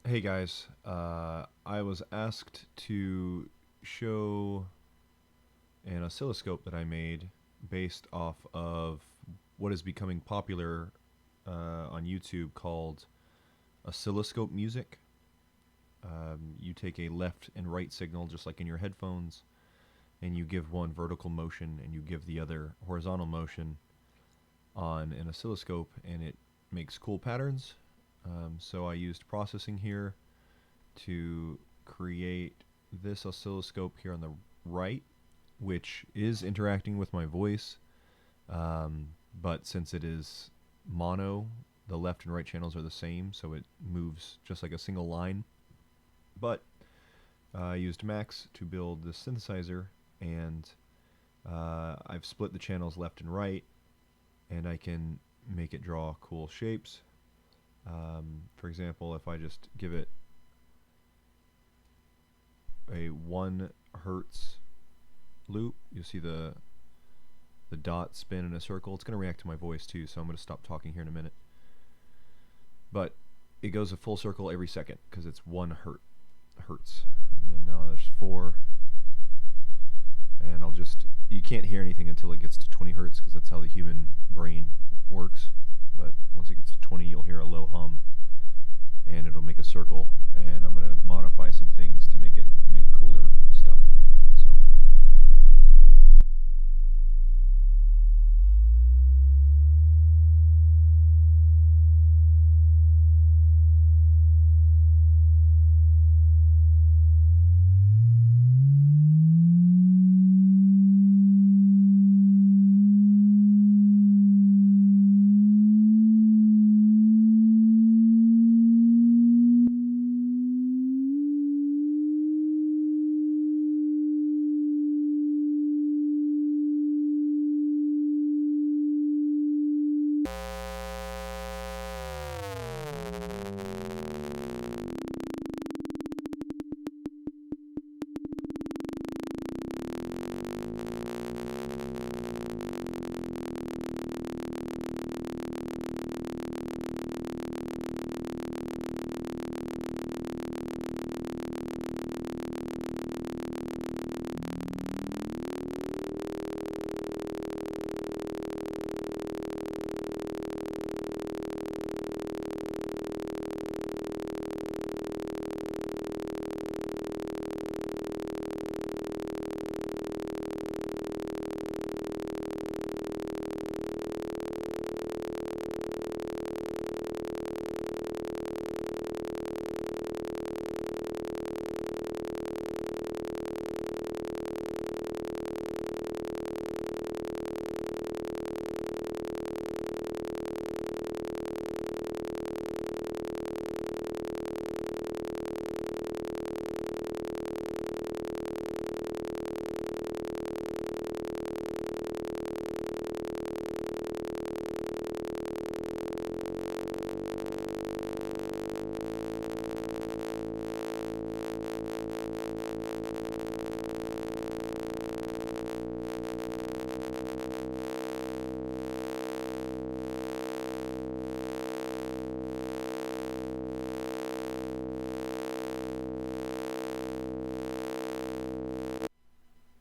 Hey guys, I was asked to show an oscilloscope that I made based off of what is becoming popular on YouTube called oscilloscope music. You take a left and right signal just like in your headphones, and you give one vertical motion and you give the other horizontal motion on an oscilloscope, and it makes cool patterns. So I used processing here to create this oscilloscope here on the right, which is interacting with my voice, but since it is mono, the left and right channels are the same, so it moves just like a single line. But I used Max to build this synthesizer, and I've split the channels left and right, and I can make it draw cool shapes. For example, if I just give it a 1 hertz loop, you'll see the dot spin in a circle. It's going to react to my voice too, so I'm going to stop talking here in a minute. But it goes a full circle every second because it's 1 hertz. And then now there's 4. And you can't hear anything until it gets to 20 hertz because that's how the human brain works. But once it gets to 20, you'll hear a low hum and it'll make a circle, and I'm going to modify some things to make it make cooler stuff. So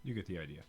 you get the idea.